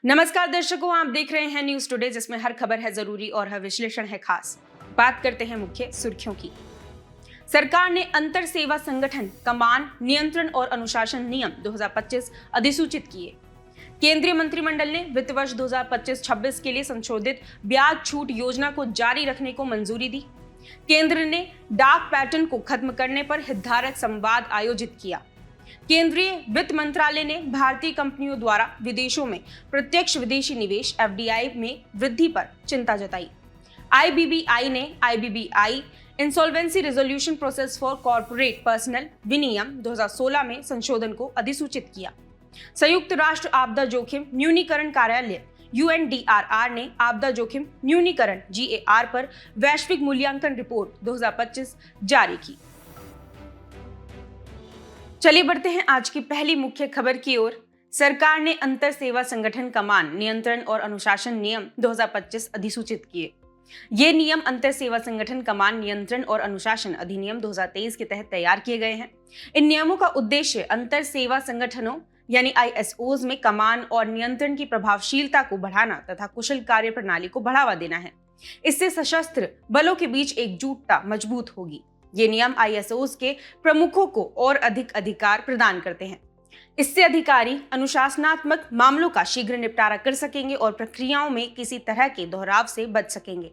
नमस्कार दर्शकों, आप देख रहे हैं न्यूज टुडे, जिसमें हर खबर है जरूरी और हर विश्लेषण है खास। बात करते हैं मुख्य सुर्खियों की। सरकार ने अंतर सेवा संगठन कमान नियंत्रण और अनुशासन नियम 2025 अधिसूचित किए। केंद्रीय मंत्रिमंडल ने वित्त वर्ष 2025-26 के लिए संशोधित ब्याज छूट योजना को जारी रखने को मंजूरी दी। केंद्र ने डाक पैटर्न को खत्म करने पर हितधारक संवाद आयोजित किया। केंद्रीय वित्त मंत्रालय ने भारतीय कंपनियों द्वारा विदेशों में प्रत्यक्ष विदेशी निवेश (FDI) में वृद्धि पर चिंता जताई। IBBI ने IBBI insolvency resolution process for corporate personal विनियम 2016 में संशोधन को अधिसूचित किया। संयुक्त राष्ट्र आपदा जोखिम न्यूनीकरण कार्यालय UNDRR ने आपदा जोखिम न्यूनीकरण GAR पर वैश्विक मूल्यांकन रिपोर्ट 2025 जारी की। चलिए बढ़ते हैं आज की पहली मुख्य खबर की ओर। सरकार ने अंतर सेवा संगठन कमान नियंत्रण और अनुशासन नियम 2025 अधिसूचित किए। ये नियम अंतर सेवा संगठन कमान नियंत्रण और अनुशासन अधिनियम 2023 के तहत तैयार किए गए हैं। इन नियमों का उद्देश्य अंतर सेवा संगठनों यानी ISOs में कमान और नियंत्रण की प्रभावशीलता को बढ़ाना तथा कुशल कार्य प्रणाली को बढ़ावा देना है। इससे सशस्त्र बलों के बीच एकजुटता मजबूत होगी। ये नियम ISOs के प्रमुखों को और अधिक अधिकार प्रदान करते हैं। इससे अधिकारी अनुशासनात्मक मामलों का शीघ्र निपटारा कर सकेंगे और प्रक्रियाओं में किसी तरह के दोहराव से बच सकेंगे।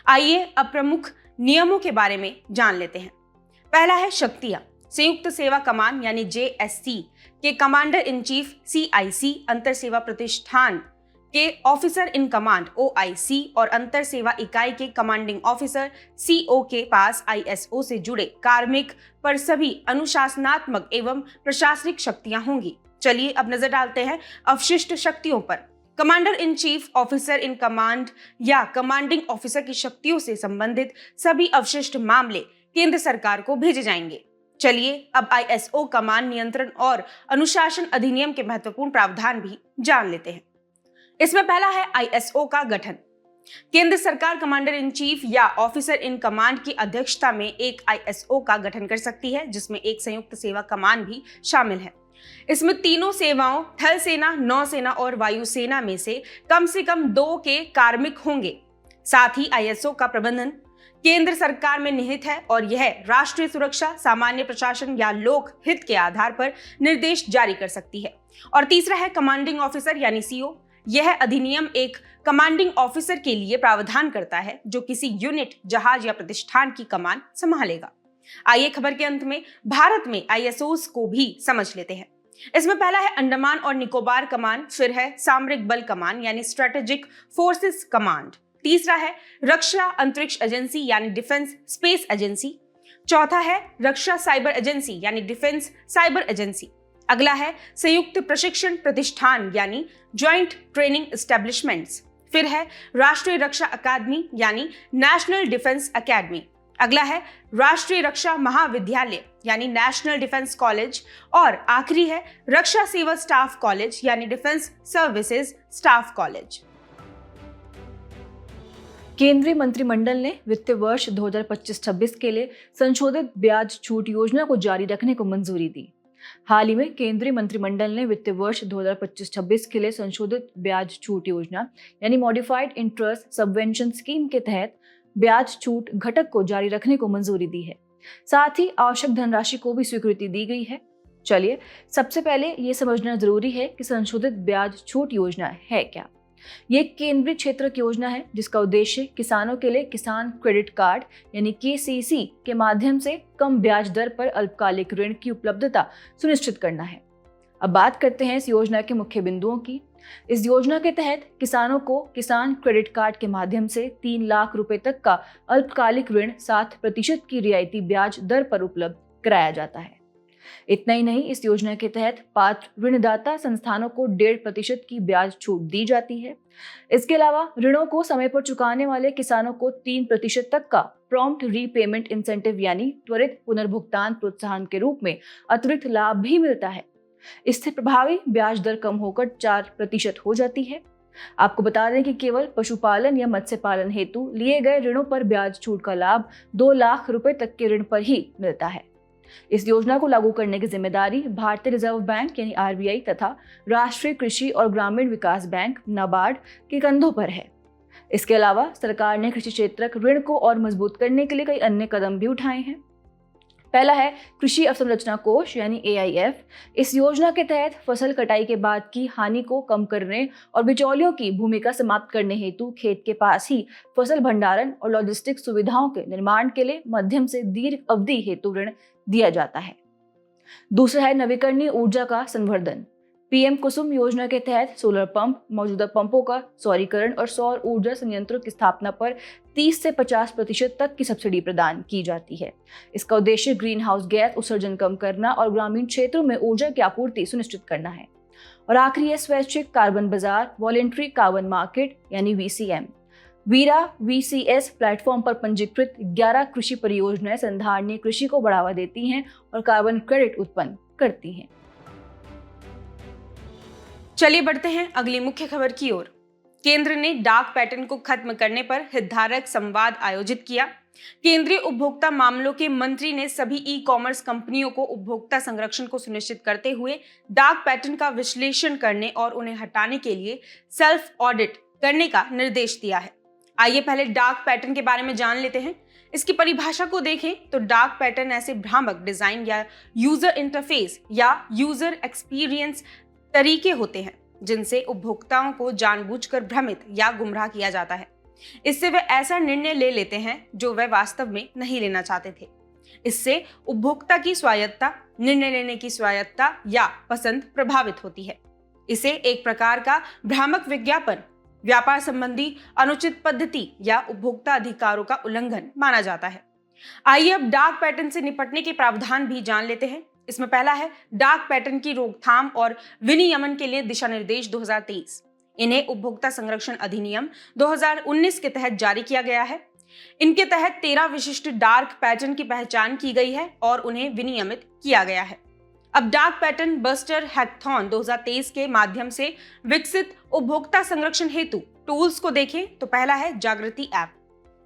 आइए अब प्रमुख नियमों के बारे में जान लेते हैं। पहला है शक्तियां। संयुक्त सेवा कमान यानी JSC के कमांडर इन चीफ CIC, अंतर सेवा प्रतिष्ठान के ऑफिसर इन कमांड OIC और अंतर सेवा इकाई के कमांडिंग ऑफिसर CO के पास ISO से जुड़े कार्मिक पर सभी अनुशासनात्मक एवं प्रशासनिक शक्तियां होंगी। चलिए अब नजर डालते हैं अवशिष्ट शक्तियों पर। Commander in chief, officer in command या कमांडिंग ऑफिसर की शक्तियों से संबंधित सभी अवशिष्ट मामले केंद्र सरकार को भेजे जाएंगे। चलिए अब ISO कमान नियंत्रण और अनुशासन अधिनियम के महत्वपूर्ण प्रावधान भी जान लेते हैं। इसमें पहला है ISO का गठन। केंद्र सरकार कमांडर इन चीफ या ऑफिसर इन कमांड की अध्यक्षता में एक ISO का गठन कर सकती है, जिसमें एक संयुक्त सेवा कमान भी शामिल है। इसमें तीनों सेवाओं थल सेना, नौसेना और वायुसेना में से कम 2 के कार्मिक होंगे। साथ ही ISO का प्रबंधन केंद्र सरकार में निहित है और यह राष्ट्रीय सुरक्षा, सामान्य प्रशासन या लोक हित के आधार पर निर्देश जारी कर सकती है। और तीसरा है कमांडिंग ऑफिसर यानी CO। यह अधिनियम एक कमांडिंग ऑफिसर के लिए प्रावधान करता है जो किसी यूनिट, जहाज या प्रतिष्ठान की कमान संभालेगा। आइए खबर के अंत में भारत में ISOs को भी समझ लेते हैं। इसमें पहला है अंडमान और निकोबार कमान, फिर है सामरिक बल कमान यानी स्ट्रेटेजिक फोर्सेस कमांड, तीसरा है रक्षा अंतरिक्ष एजेंसी यानी डिफेंस स्पेस एजेंसी, चौथा है रक्षा साइबर एजेंसी यानी डिफेंस साइबर एजेंसी, अगला है संयुक्त प्रशिक्षण प्रतिष्ठान यानी ज्वाइंट ट्रेनिंग एस्टेब्लिशमेंट्स, फिर है राष्ट्रीय रक्षा अकादमी यानी नेशनल डिफेंस अकेडमी, अगला है राष्ट्रीय रक्षा महाविद्यालय यानी नेशनल डिफेंस कॉलेज और आखिरी है रक्षा सेवा स्टाफ कॉलेज यानी डिफेंस सर्विसेज स्टाफ कॉलेज। केंद्रीय मंत्रिमंडल ने वित्त वर्ष 2025-26 के लिए संशोधित ब्याज छूट योजना को जारी रखने को मंजूरी दी। हाल ही में केंद्रीय मंत्रिमंडल ने वित्त वर्ष 2025-26 के लिए संशोधित ब्याज छूट योजना यानी मॉडिफाइड इंटरेस्ट सबवेंशन स्कीम के तहत ब्याज छूट घटक को जारी रखने को मंजूरी दी है। साथ ही आवश्यक धनराशि को भी स्वीकृति दी गई है। चलिए सबसे पहले ये समझना जरूरी है कि संशोधित ब्याज छूट योजना है क्या। ये केंद्रीय क्षेत्र की योजना है जिसका उद्देश्य किसानों के लिए किसान क्रेडिट कार्ड यानी KCC के माध्यम से कम ब्याज दर पर अल्पकालिक ऋण की उपलब्धता सुनिश्चित करना है। अब बात करते हैं इस योजना के मुख्य बिंदुओं की। इस योजना के तहत किसानों को किसान क्रेडिट कार्ड के माध्यम से 3 लाख रुपए तक का अल्पकालिक ऋण 7% की रियायती ब्याज दर पर उपलब्ध कराया जाता है। इतना ही नहीं, इस योजना के तहत पात्र ऋणदाता संस्थानों को 1.5% की ब्याज छूट दी जाती है। इसके अलावा ऋणों को समय पर चुकाने वाले किसानों को 3% तक का प्रॉम्प्ट रीपेमेंट इंसेंटिव यानी त्वरित पुनर्भुगतान प्रोत्साहन के रूप में अतिरिक्त लाभ भी मिलता है। इससे प्रभावी ब्याज दर कम होकर 4% हो जाती है। आपको बता दें कि केवल पशुपालन या मत्स्य पालन हेतु लिए गए ऋणों पर ब्याज छूट का लाभ 2 लाख रुपए तक के ऋण पर ही मिलता है। इस योजना को लागू करने की जिम्मेदारी भारतीय रिजर्व बैंक यानी आरबीआई तथा राष्ट्रीय कृषि और ग्रामीण विकास बैंक नाबार्ड के कंधों पर है। इसके अलावा सरकार ने कृषि क्षेत्र ऋण को और मजबूत करने के लिए कई अन्य कदम भी उठाए हैं। पहला है कृषि अवसंरचना कोष यानी AIF। इस योजना के तहत फसल कटाई के बाद की हानि को कम करने और बिचौलियों की भूमिका समाप्त करने हेतु खेत के पास ही फसल भंडारण और लॉजिस्टिक सुविधाओं के निर्माण के लिए मध्यम से दीर्घ अवधि हेतु ऋण दिया जाता है। दूसरा है नवीकरणीय ऊर्जा का संवर्धन। PM कुसुम योजना के तहत सोलर पंप, मौजूदा पंपों का सौरीकरण और सौर ऊर्जा संयंत्रों की स्थापना पर 30 से 50% तक की सब्सिडी प्रदान की जाती है। इसका उद्देश्य ग्रीन हाउस गैस उत्सर्जन कम करना और ग्रामीण क्षेत्रों में ऊर्जा की आपूर्ति सुनिश्चित करना है। और आखिरी है स्वैच्छिक कार्बन बाजार, वॉलेंट्री कार्बन मार्केट यानी VCM। वीरा VCS प्लेटफॉर्म पर पंजीकृत 11 कृषि परियोजनाएं संधारणीय कृषि को बढ़ावा देती हैं और कार्बन क्रेडिट उत्पन्न करती हैं। चलिए बढ़ते हैं अगली मुख्य खबर की ओर। केंद्र ने डाक पैटर्न को खत्म करने पर हितधारक संवाद आयोजित किया। केंद्रीय उपभोक्ता मामलों के मंत्री ने सभी ई-कॉमर्स कंपनियों को उपभोक्ता संरक्षण को सुनिश्चित करते हुए डाक पैटर्न का विश्लेषण करने और उन्हें हटाने के लिए सेल्फ ऑडिट करने का निर्देश दिया है। आइए पहले डाक पैटर्न के बारे में जान लेते हैं। इसकी परिभाषा को देखें तो डाक पैटर्न ऐसे भ्रामक डिजाइन या यूजर इंटरफेस या यूजर एक्सपीरियंस तरीके होते हैं जिनसे उपभोक्ताओं को जानबूझकर भ्रमित या गुमराह किया जाता है। इससे वे ऐसा निर्णय ले लेते हैं जो वे वास्तव में नहीं लेना चाहते थे। इससे उपभोक्ता की स्वायत्तता, निर्णय लेने की स्वायत्तता या पसंद प्रभावित होती है। इसे एक प्रकार का भ्रामक विज्ञापन, व्यापार संबंधी अनुचित पद्धति या उपभोक्ता अधिकारों का उल्लंघन माना जाता है। आइए अब डाक पैटर्न से निपटने के प्रावधान भी जान लेते हैं। इसमें पहला है डाक पैटर्न की रोकथाम और विनियमन के लिए दिशा निर्देश 2023। इन्हें उपभोक्ता संरक्षण अधिनियम 2019 के तहत जारी किया गया है। इनके तहत 13 विशिष्ट डार्क पैटर्न की पहचान की गई है और उन्हें विनियमित किया गया है। अब डाक पैटर्न बस्टर हैकथॉन 2023 के माध्यम से विकसित उपभोक्ता संरक्षण हेतु टूल्स को देखें तो पहला है जागृति ऐप।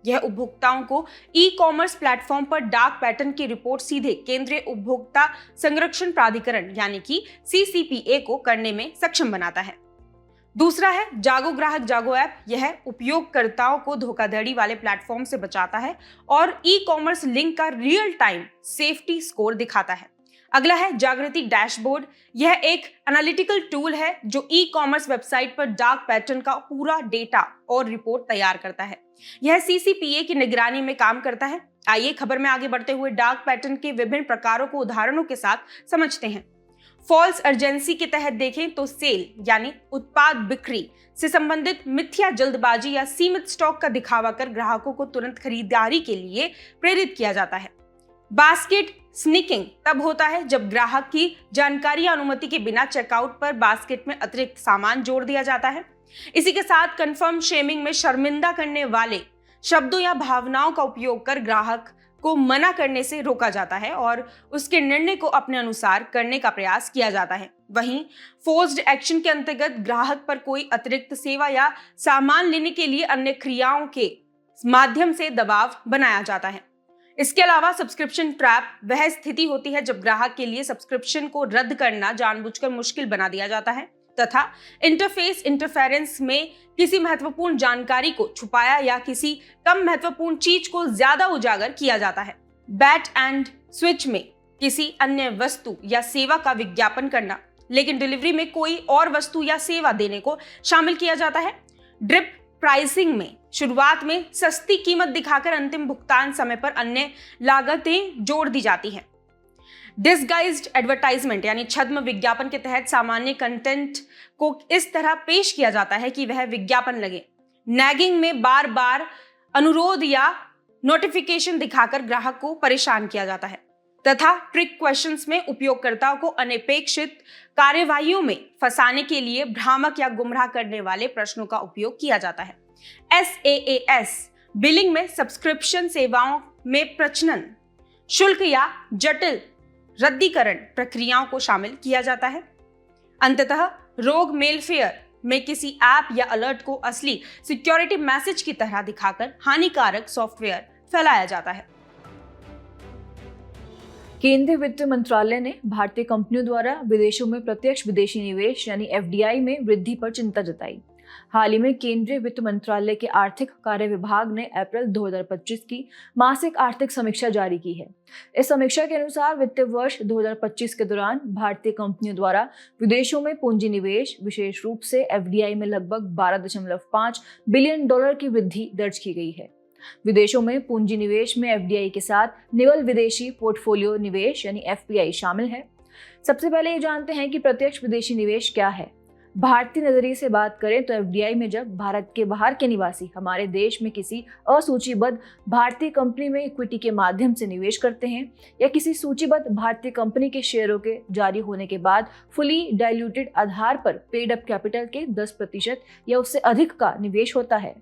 यह उपभोक्ताओं को ई-कॉमर्स प्लेटफॉर्म पर डाक पैटर्न की रिपोर्ट सीधे केंद्रीय उपभोक्ता संरक्षण प्राधिकरण यानी कि CCPA को करने में सक्षम बनाता है। दूसरा है जागो ग्राहक जागो ऐप। यह उपयोगकर्ताओं को धोखाधड़ी वाले प्लेटफॉर्म से बचाता है और ई-कॉमर्स लिंक का रियल टाइम सेफ्टी स्कोर दिखाता है। अगला है जागृति डैशबोर्ड। यह एक एनालिटिकल टूल है जो ई-कॉमर्स वेबसाइट पर डाक पैटर्न का पूरा डेटा और रिपोर्ट तैयार करता है। यह CCPA की निगरानी में काम करता है। आइए खबर में आगे बढ़ते हुए डाक पैटर्न के विभिन्न प्रकारों को उदाहरणों के साथ समझते हैं। फॉल्स अर्जेंसी के तहत देखें तो सेल यानी उत्पाद बिक्री से संबंधित मिथ्या जल्दबाजी या सीमित स्टॉक का दिखावा कर ग्राहकों को तुरंत खरीदारी के लिए प्रेरित किया जाता है। बास्केट स्निकिंग तब होता है जब ग्राहक की जानकारी या अनुमति के बिना चेकआउट पर बास्केट में अतिरिक्त सामान जोड़ दिया जाता है। इसी के साथ कंफर्म शेमिंग में शर्मिंदा करने वाले शब्दों या भावनाओं का उपयोग कर ग्राहक को मना करने से रोका जाता है और उसके निर्णय को अपने अनुसार करने का प्रयास किया जाता है। वहीं फोर्स्ड एक्शन के अंतर्गत ग्राहक पर कोई अतिरिक्त सेवा या सामान लेने के लिए अन्य क्रियाओं के माध्यम से दबाव बनाया जाता है। इसके अलावा सब्सक्रिप्शन ट्रैप वह स्थिति होती है जब ग्राहक के लिए सब्सक्रिप्शन को रद्द करना जानबूझकर मुश्किल बना दिया जाता है तथा इंटरफेस इंटरफेरेंस में किसी महत्वपूर्ण जानकारी को छुपाया या किसी कम महत्वपूर्ण चीज को ज्यादा उजागर किया जाता है। बैट एंड स्विच में किसी अन्य वस्तु या सेवा का विज्ञापन करना लेकिन डिलीवरी में कोई और वस्तु या सेवा देने को शामिल किया जाता है। ड्रिप प्राइसिंग में शुरुआत में सस्ती कीमत दिखाकर अंतिम भुगतान समय पर अन्य लागतें जोड़ दी जाती हैं। डिसगाइज्ड एडवर्टाइजमेंट यानी छद्म विज्ञापन के तहत सामान्य कंटेंट को इस तरह पेश किया जाता है कि वह विज्ञापन लगे। नैगिंग में बार बार अनुरोध या नोटिफिकेशन दिखाकर ग्राहक को परेशान किया जाता है तथा ट्रिक क्वेश्चंस में उपयोगकर्ताओं को अनपेक्षित कार्यवाहियों में फंसाने के लिए भ्रामक या गुमराह करने वाले प्रश्नों का उपयोग किया जाता है। SaaS बिलिंग में सब्सक्रिप्शन सेवाओं में प्रचलन शुल्क या जटिल रद्दीकरण प्रक्रियाओं को शामिल किया जाता है। अंततः रोग मेलफेयर में किसी ऐप या अलर्ट को असली सिक्योरिटी मैसेज की तरह दिखाकर हानिकारक सॉफ्टवेयर फैलाया जाता है। केंद्रीय वित्त मंत्रालय ने भारतीय कंपनियों द्वारा विदेशों में प्रत्यक्ष विदेशी निवेश यानी एफडीआई में वृद्धि पर चिंता जताई। हाल ही में केंद्रीय वित्त मंत्रालय के आर्थिक कार्य विभाग ने अप्रैल 2025 की मासिक आर्थिक समीक्षा जारी की है। इस समीक्षा के अनुसार वित्तीय वर्ष 2025 के दौरान भारतीय कंपनियों द्वारा विदेशों में पूंजी निवेश, विशेष रूप से एफडीआई में लगभग 12.5 बिलियन डॉलर की वृद्धि दर्ज की गई है। विदेशों में पूंजी निवेश में एफडीआई के साथ निवल विदेशी पोर्टफोलियो निवेश यानी एफपीआई शामिल है। सबसे पहले ये जानते हैं कि प्रत्यक्ष विदेशी निवेश क्या है। भारतीय नजरिए से बात करें तो एफडीआई में जब भारत के बाहर के निवासी हमारे देश में किसी असूचीबद्ध भारतीय कंपनी में इक्विटी के माध्यम से निवेश करते हैं या किसी सूचीबद्ध भारतीय कंपनी के शेयरों के जारी होने के बाद फुली डाइल्यूटेड आधार पर पेड अप कैपिटल के 10% या उससे अधिक का निवेश होता है।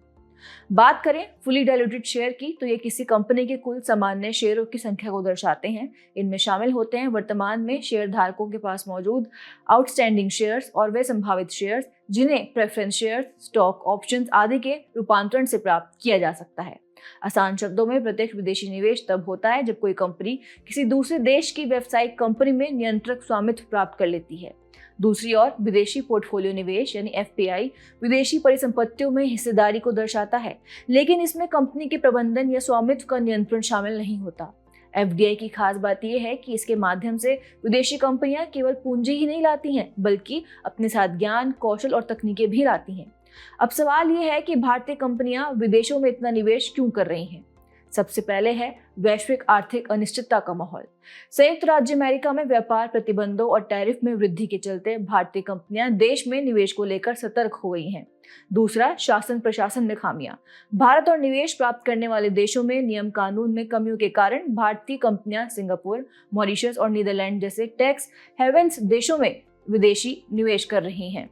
बात करें फुली डाइल्यूटेड शेयर की तो ये किसी कंपनी के कुल सामान्य शेयरों की संख्या को दर्शाते हैं। इनमें शामिल होते हैं वर्तमान में शेयर धारकों के पास मौजूद आउटस्टैंडिंग शेयर्स और वे संभावित शेयर्स जिन्हें प्रेफरेंस शेयर्स, स्टॉक ऑप्शंस आदि के रूपांतरण से प्राप्त किया जा सकता है। आसान शब्दों में प्रत्यक्ष विदेशी निवेश तब होता है जब कोई कंपनी किसी दूसरे देश की व्यावसायिक कंपनी में नियंत्रक स्वामित्व प्राप्त कर लेती है। दूसरी ओर विदेशी पोर्टफोलियो निवेश यानी एफपीआई विदेशी परिसंपत्तियों में हिस्सेदारी को दर्शाता है, लेकिन इसमें कंपनी के प्रबंधन या स्वामित्व का नियंत्रण शामिल नहीं होता। एफडीआई की खास बात यह है कि इसके माध्यम से विदेशी कंपनियां केवल पूंजी ही नहीं लाती हैं, बल्कि अपने साथ ज्ञान, कौशल और तकनीकें भी लाती हैं। अब सवाल यह है कि भारतीय कंपनियां विदेशों में इतना निवेश क्यों कर रही हैं। सबसे पहले है वैश्विक आर्थिक अनिश्चितता का माहौल। संयुक्त राज्य अमेरिका में व्यापार प्रतिबंधों और टैरिफ में वृद्धि के चलते भारतीय कंपनियां देश में निवेश को लेकर सतर्क हो गई हैं। दूसरा, शासन प्रशासन में खामियां। भारत और निवेश प्राप्त करने वाले देशों में नियम कानून में कमियों के कारण भारतीय कंपनियां सिंगापुर, मॉरिशस और नीदरलैंड जैसे टैक्स हेवेंस देशों में विदेशी निवेश कर रही हैं।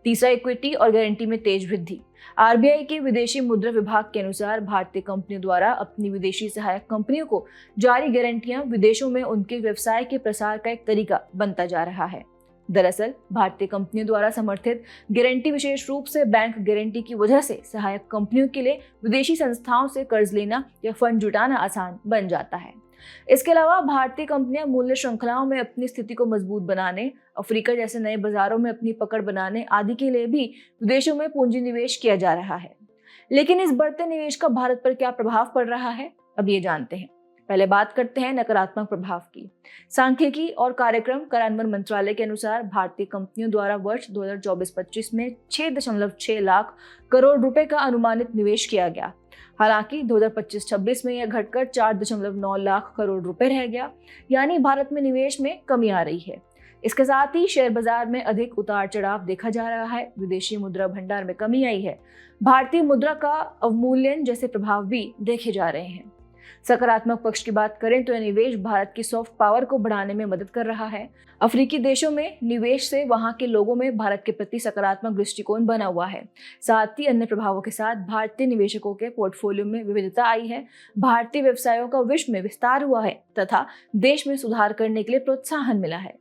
तीसरा, इक्विटी और गारंटी में तेज वृद्धि। आरबीआई के विदेशी मुद्रा विभाग के अनुसार भारतीय कंपनियों द्वारा अपनी विदेशी सहायक कंपनियों को जारी गारंटियां विदेशों में उनके व्यवसाय के प्रसार का एक तरीका बनता जा रहा है। दरअसल भारतीय कंपनियों द्वारा समर्थित गारंटी विशेष रूप से बैंक गारंटी की वजह से सहायक कंपनियों के लिए विदेशी संस्थाओं से कर्ज लेना या फंड जुटाना आसान बन जाता है। इसके अलावा भारतीय कंपनियां मूल्य श्रृंखलाओं में अपनी स्थिति को मजबूत बनाने, अफ्रीका जैसे नए बाजारों में अपनी पकड़ बनाने आदि के लिए भी विदेशों में पूंजी निवेश किया जा रहा है। लेकिन इस बढ़ते निवेश का भारत पर क्या प्रभाव पड़ रहा है, अब ये जानते हैं। पहले बात करते हैं नकारात्मक प्रभाव की। सांख्यिकी और कार्यक्रम कार्यान्वयन मंत्रालय के अनुसार भारतीय कंपनियों द्वारा वर्ष 2024-25 में 6.6 लाख करोड़ रुपए का अनुमानित निवेश किया गया। हालांकि 2025-26 में यह घटकर 4.9 लाख करोड़ रुपए रह गया, यानी भारत में निवेश में कमी आ रही है। इसके साथ ही शेयर बाजार में अधिक उतार चढ़ाव देखा जा रहा है। विदेशी मुद्रा भंडार में कमी आई है। भारतीय मुद्रा का अवमूल्यन जैसे प्रभाव भी देखे जा रहे हैं। सकारात्मक पक्ष की बात करें तो यह निवेश भारत की सॉफ्ट पावर को बढ़ाने में मदद कर रहा है। अफ्रीकी देशों में निवेश से वहां के लोगों में भारत के प्रति सकारात्मक दृष्टिकोण बना हुआ है। साथ ही अन्य प्रभावों के साथ भारतीय निवेशकों के पोर्टफोलियो में विविधता आई है। भारतीय व्यवसायों का विश्व में विस्तार हुआ है तथा देश में सुधार करने के लिए प्रोत्साहन मिला है।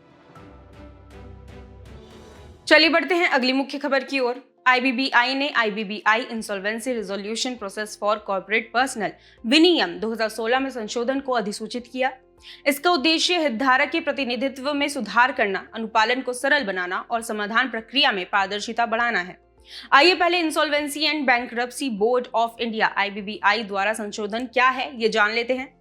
चलिए बढ़ते हैं अगली मुख्य खबर की ओर। आईबीबीआई ने IBBI insolvency resolution process for corporate personal विनियम 2016 में संशोधन को अधिसूचित किया। इसका उद्देश्य हितधारक के प्रतिनिधित्व में सुधार करना, अनुपालन को सरल बनाना और समाधान प्रक्रिया में पारदर्शिता बढ़ाना है। आइए पहले insolvency and bankruptcy board of India IBBI द्वारा संशोधन क्या है ये जान लेते हैं।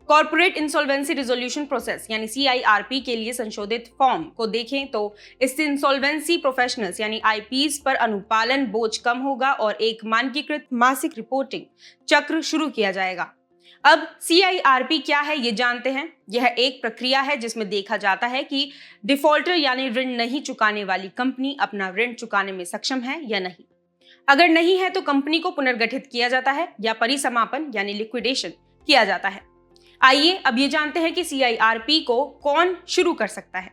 कॉर्पोरेट इंसॉल्वेंसी रिजोल्यूशन प्रोसेस यानी सीआईआरपी के लिए संशोधित फॉर्म को देखें तो इससे इंसॉल्वेंसी प्रोफेशनल्स यानी आईपीएस पर अनुपालन बोझ कम होगा और एक मानकीकृत मासिक रिपोर्टिंग चक्र शुरू किया जाएगा। अब सीआईआरपी क्या है ये जानते हैं। यह एक प्रक्रिया है जिसमें देखा जाता है कि डिफॉल्टर यानी ऋण नहीं चुकाने वाली कंपनी अपना ऋण चुकाने में सक्षम है या नहीं। अगर नहीं है तो कंपनी को पुनर्गठित किया जाता है या परिसमापन यानी लिक्विडेशन किया जाता है। आइए अब ये जानते हैं कि सीआईआरपी को कौन शुरू कर सकता है।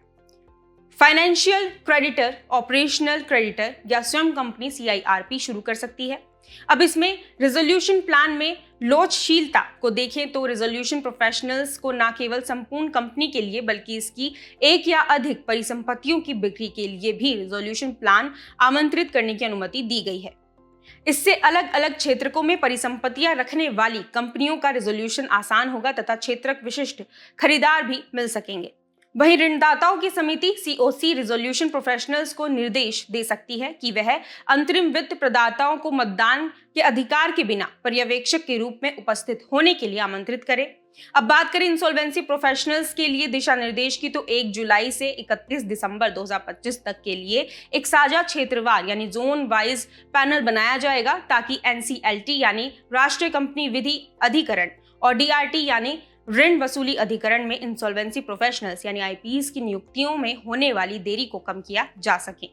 फाइनेंशियल क्रेडिटर, ऑपरेशनल क्रेडिटर या स्वयं कंपनी सीआईआरपी शुरू कर सकती है। अब इसमें रेजोल्यूशन प्लान में लोचशीलता को देखें तो रेजोल्यूशन प्रोफेशनल्स को न केवल संपूर्ण कंपनी के लिए बल्कि इसकी एक या अधिक परिसंपत्तियों की बिक्री के लिए भी रेजोल्यूशन प्लान आमंत्रित करने की अनुमति दी गई है। इससे अलग अलग क्षेत्रकों में परिसंपत्तियां रखने वाली कंपनियों का रेजोल्यूशन आसान होगा तथा क्षेत्रक विशिष्ट खरीदार भी मिल सकेंगे। वहीं ऋणदाताओं की समिति COC रिजोल्यूशन प्रोफेशनल्स को निर्देश दे सकती है कि वह अंतरिम वित्त प्रदाताओं को मतदान के अधिकार के बिना पर्यवेक्षक के रूप में उपस्थित होने के लिए आमंत्रित करे। अब बात करें इंसॉल्वेंसी प्रोफेशनल्स के लिए दिशा निर्देश की, तो 1 जुलाई से 31 दिसंबर 2025 तक के लिए एक साझा क्षेत्रवार यानी जोन वाइज पैनल बनाया जाएगा ताकि NCLT यानी राष्ट्रीय कंपनी विधि अधिकरण और DRT यानी ऋण वसूली अधिकरण में इंसॉल्वेंसी प्रोफेशनल्स यानी IPs की नियुक्तियों में होने वाली देरी को कम किया जा सके।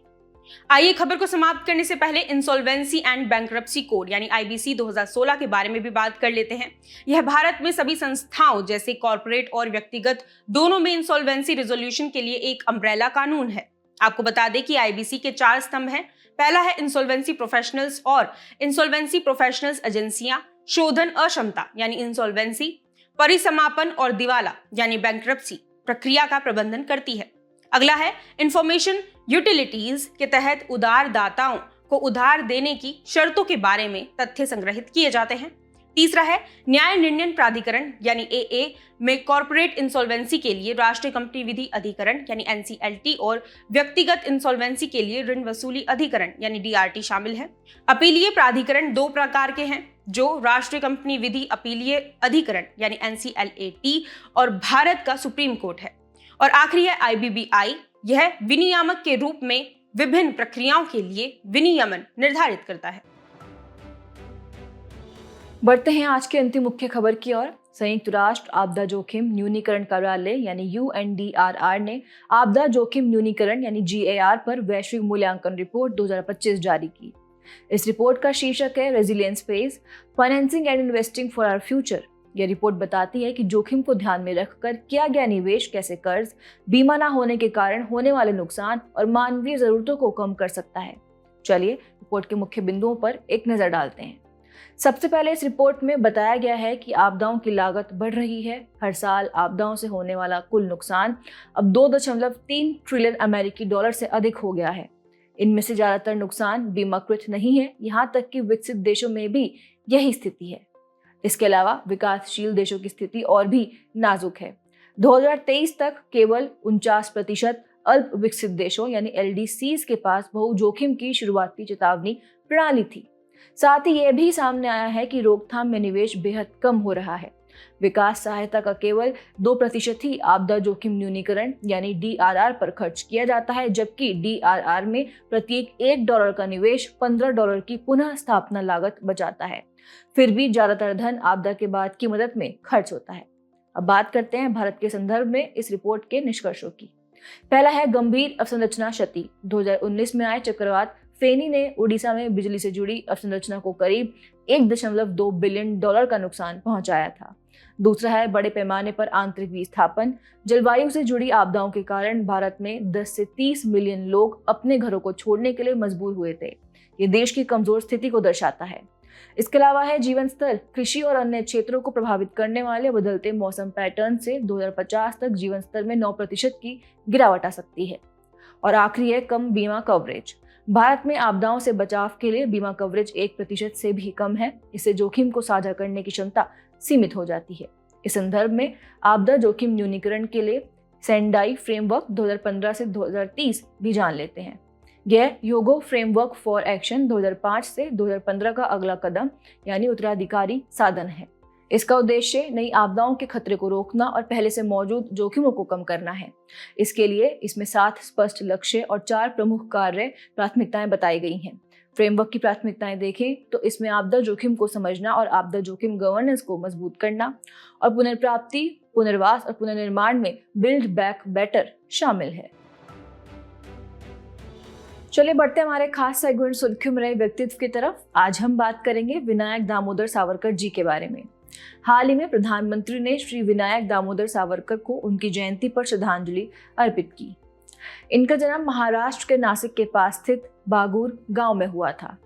आइए खबर को समाप्त करने से पहले इंसॉल्वेंसी एंड बैंक्रप्सी कोड यानी IBC 2016 के बारे में भी बात कर लेते हैं। यह भारत में सभी संस्थाओं जैसे कॉर्पोरेट और व्यक्तिगत दोनों में इंसॉल्वेंसी रिजोल्यूशन के लिए एक अम्ब्रेला कानून है। आपको बता दें कि IBC के 4 स्तंभ हैं। पहला है इंसॉल्वेंसी प्रोफेशनल्स और इंसॉल्वेंसी प्रोफेशनल्स एजेंसियां शोधन अक्षमता यानी इंसॉल्वेंसी, परिसमापन और दिवाला यानी बैंक्रप्सी प्रक्रिया का प्रबंधन करती है। अगला है इंफॉर्मेशन यूटिलिटीज के तहत उधारदाताओं को उधार देने की शर्तों के बारे में तथ्य संग्रहित किए जाते हैं। तीसरा है न्याय निर्णय प्राधिकरण यानी AA में कॉर्पोरेट इंसॉल्वेंसी के लिए राष्ट्रीय कंपनी विधि अधिकरण यानी NCLT और व्यक्तिगत इंसॉल्वेंसी के लिए ऋण वसूली अधिकरण यानी DRT शामिल है। अपीलीय प्राधिकरण 2 प्रकार के हैं, जो राष्ट्रीय कंपनी विधि अपीलीय अधिकरण यानी NCLAT और भारत का सुप्रीम कोर्ट है। और आखिरी है IBBI, यह विनियामक के रूप में विभिन्न प्रक्रियाओं के लिए विनियमन निर्धारित करता है। बढ़ते हैं आज की अंतिम मुख्य खबर की ओर। संयुक्त राष्ट्र आपदा जोखिम न्यूनीकरण कार्यालय यानी UNDRR ने आपदा जोखिम न्यूनीकरण यानी GAR पर वैश्विक मूल्यांकन रिपोर्ट 2025 जारी की। इस रिपोर्ट का शीर्षक है resilience pays, financing and investing for our future. यह रिपोर्ट बताती है कि जोखिम को ध्यान में रखकर किया गया निवेश कैसे कर्ज, बीमा न होने के कारण होने वाले नुकसान और मानवीय जरूरतों को कम कर सकता है। चलिए रिपोर्ट के मुख्य बिंदुओं पर एक नजर डालते हैं। सबसे पहले इस रिपोर्ट में बताया गया है कि आपदाओं की लागत बढ़ रही है। हर साल आपदाओं से होने वाला कुल नुकसान अब 2.3 ट्रिलियन अमेरिकी डॉलर से अधिक हो गया है। इनमें से ज्यादातर नुकसान बीमाकृत नहीं है, यहाँ तक कि विकसित देशों में भी यही स्थिति है। इसके अलावा विकासशील देशों की स्थिति और भी नाजुक है। 2023 तक केवल 49% अल्प विकसित देशों यानी LDCs के पास बहु जोखिम की शुरुआती चेतावनी प्रणाली थी। साथ ही यह भी सामने आया है कि रोकथाम में निवेश बेहद कम हो रहा है। विकास सहायता का केवल 2% ही आपदा जोखिम न्यूनीकरण यानी DRR पर खर्च किया जाता है, जबकि DRR में प्रत्येक $1 का निवेश $15 की पुनः स्थापना लागत बचाता है। फिर भी ज्यादातर धन आपदा के बाद की मदद में खर्च होता है। अब बात करते हैं भारत के संदर्भ में इस रिपोर्ट के निष्कर्षों की। पहला है गंभीर अवसंरचना क्षति। 2019 में आए चक्रवात फेनी ने उड़ीसा में बिजली से जुड़ी अवसंरचना को करीब $1.2 बिलियन का नुकसान पहुंचाया था। दूसरा है बड़े पैमाने पर आंतरिक विस्थापन। जलवायु से जुड़ी आपदाओं के कारण भारत में 10 से 30 मिलियन लोग अपने घरों को छोड़ने के लिए मजबूर हुए थे। ये देश की कमजोर स्थिति को दर्शाता है। इसके अलावा है जीवन स्तर। कृषि और अन्य क्षेत्रों को प्रभावित करने वाले बदलते मौसम पैटर्न से 2050 तक जीवन स्तर में 9% की गिरावट आ सकती है। और आखिरी है कम बीमा कवरेज। भारत में आपदाओं से बचाव के लिए बीमा कवरेज 1% से भी कम है। इससे जोखिम को साझा करने की क्षमता सीमित हो जाती है। इस संदर्भ में आपदा जोखिम न्यूनीकरण के लिए सेंडाई फ्रेमवर्क 2015 से 2030 भी जान लेते हैं। यह योगो फ्रेमवर्क फॉर एक्शन 2005 से 2015 का अगला कदम यानी उत्तराधिकारी साधन है। इसका उद्देश्य नई आपदाओं के खतरे को रोकना और पहले से मौजूद जोखिमों को कम करना है। इसके लिए इसमें 7 स्पष्ट लक्ष्य और 4 प्रमुख कार्य प्राथमिकताएं बताई गई हैं। फ्रेमवर्क की प्राथमिकताएं देखें तो इसमें आपदा जोखिम को समझना और आपदा जोखिम गवर्नेंस को मजबूत करना और पुनर्प्राप्ति, पुनर्वास और पुनर्निर्माण में बिल्ड बैक बेटर शामिल है। चलिए बढ़ते हमारे खास सेगमेंट सुर्खियों में रहे व्यक्तित्व की तरफ। आज हम बात करेंगे विनायक दामोदर सावरकर जी के बारे में। हाल ही में प्रधानमंत्री ने श्री विनायक दामोदर सावरकर को उनकी जयंती पर श्रद्धांजलि अर्पित की। इनका जन्म महाराष्ट्र के नासिक के पास स्थित बागूर गांव में हुआ था।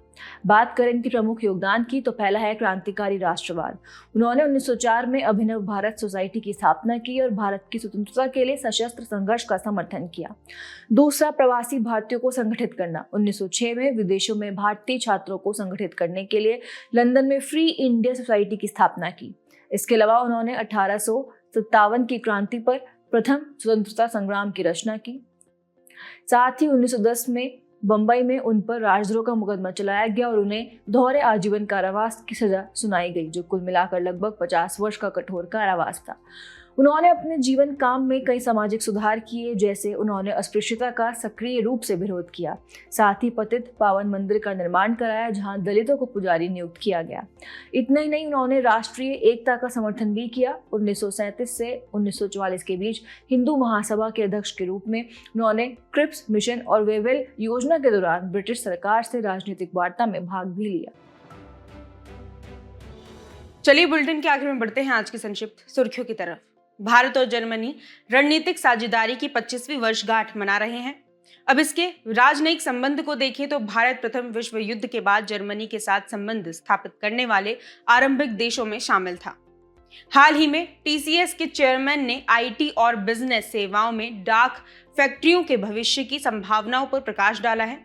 बात करें इनके प्रमुख योगदान की तो पहला है क्रांतिकारी राष्ट्रवाद। उन्होंने 1904 में अभिनव भारत सोसाइटी की स्थापना की और भारत की स्वतंत्रता के लिए सशस्त्र संघर्ष का समर्थन किया। दूसरा, प्रवासी भारतीयों को संगठित करना। 1906 में विदेशों में भारतीय छात्रों को संगठित करने के लिए लंदन में फ्री इंडिया सोसाइटी की स्थापना की। इसके अलावा उन्होंने 1857 की क्रांति पर प्रथम स्वतंत्रता संग्राम की रचना की। साथ ही 1910 में बंबई में उन पर राजद्रोह का मुकदमा चलाया गया और उन्हें दोहरे आजीवन कारावास की सजा सुनाई गई, जो कुल मिलाकर लगभग 50 वर्ष का कठोर कारावास था। उन्होंने अपने जीवन काम में कई सामाजिक सुधार किए, जैसे उन्होंने अस्पृश्यता का सक्रिय रूप से विरोध किया। साथ ही पतित पावन मंदिर का निर्माण कराया, जहां दलितों को पुजारी नियुक्त किया गया। इतना ही नहीं, उन्होंने राष्ट्रीय एकता का समर्थन भी किया। 1937 से 1944 के बीच हिंदू महासभा के अध्यक्ष के रूप में उन्होंने क्रिप्स मिशन और वेवेल योजना के दौरान ब्रिटिश सरकार से राजनीतिक वार्ता में भाग भी लिया। चलिए बुलेटिन के आखिर में बढ़ते हैं आज की संक्षिप्त सुर्खियों की तरफ। भारत और जर्मनी रणनीतिक साझेदारी की 25वीं वर्षगांठ मना रहे हैं। अब इसके राजनयिक संबंध को देखें तो भारत प्रथम विश्व युद्ध के बाद जर्मनी के साथ संबंध स्थापित करने वाले आरंभिक देशों में शामिल था। हाल ही में टीसीएस के चेयरमैन ने आईटी और बिजनेस सेवाओं में डाक फैक्ट्रियों के भविष्य की संभावनाओं पर प्रकाश डाला है।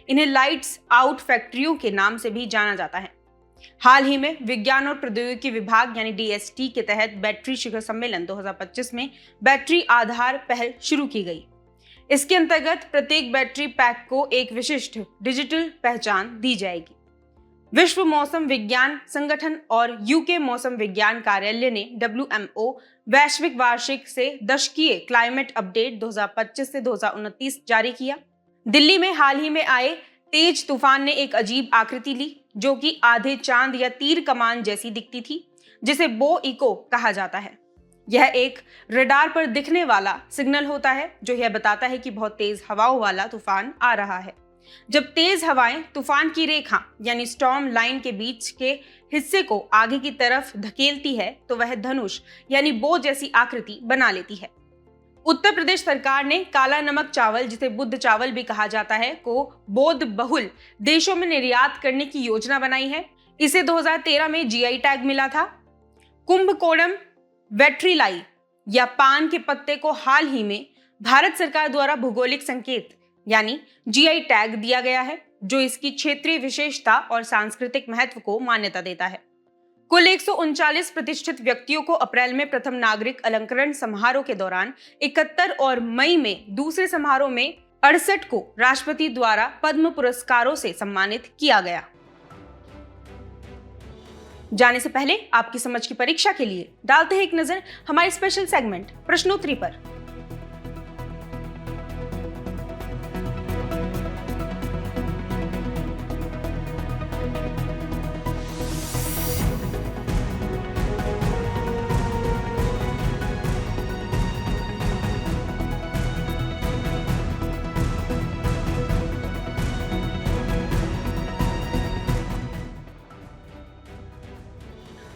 इन्हें लाइट्स आउट फैक्ट्रियों के नाम से भी जाना जाता है। हाल ही में विज्ञान और प्रौद्योगिकी विभाग यानी डीएसटी के तहत बैटरी शिखर सम्मेलन 2025 में बैटरी आधार पहल शुरू की गई। इसके अंतर्गत प्रत्येक बैटरी पैक को एक विशिष्ट डिजिटल पहचान दी जाएगी। विश्व मौसम विज्ञान संगठन और यूके मौसम विज्ञान कार्यालय ने WMO वैश्विक वार्षिक से दशकीय क्लाइमेट अपडेट 2025 से 2029 जारी किया। दिल्ली में हाल ही में आए तेज तूफान ने एक अजीब आकृति ली, जो कि आधे चांद या तीर कमान जैसी दिखती थी, जिसे बो इको कहा जाता है। यह एक रडार पर दिखने वाला सिग्नल होता है, जो यह बताता है कि बहुत तेज हवाओं वाला तूफान आ रहा है। जब तेज हवाएं तूफान की रेखा यानी स्टॉर्म लाइन के बीच के हिस्से को आगे की तरफ धकेलती है, तो वह धनुष यानी बो जैसी आकृति बना लेती है। उत्तर प्रदेश सरकार ने काला नमक चावल, जिसे बुद्ध चावल भी कहा जाता है, को बौद्ध बहुल देशों में निर्यात करने की योजना बनाई है। इसे 2013 में जीआई टैग मिला था। कुंभकोणम वेट्रिलाई या पान के पत्ते को हाल ही में भारत सरकार द्वारा भौगोलिक संकेत यानी जीआई टैग दिया गया है, जो इसकी क्षेत्रीय विशेषता और सांस्कृतिक महत्व को मान्यता देता है। कुल 139 प्रतिष्ठित व्यक्तियों को अप्रैल में प्रथम नागरिक अलंकरण समारोह के दौरान 71 और मई में दूसरे समारोह में 68 को राष्ट्रपति द्वारा पद्म पुरस्कारों से सम्मानित किया गया। जाने से पहले आपकी समझ की परीक्षा के लिए डालते हैं एक नजर हमारे स्पेशल सेगमेंट प्रश्नोत्तरी पर।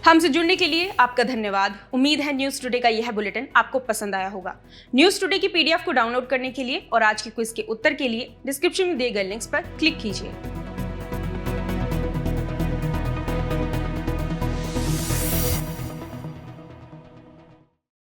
हमसे जुड़ने के लिए आपका धन्यवाद। उम्मीद है न्यूज टुडे का यह बुलेटिन आपको पसंद आया होगा। न्यूज टुडे की पीडीएफ को डाउनलोड करने के लिए और आज की क्विज के उत्तर के लिए डिस्क्रिप्शन में दिए गए लिंक्स पर क्लिक कीजिए।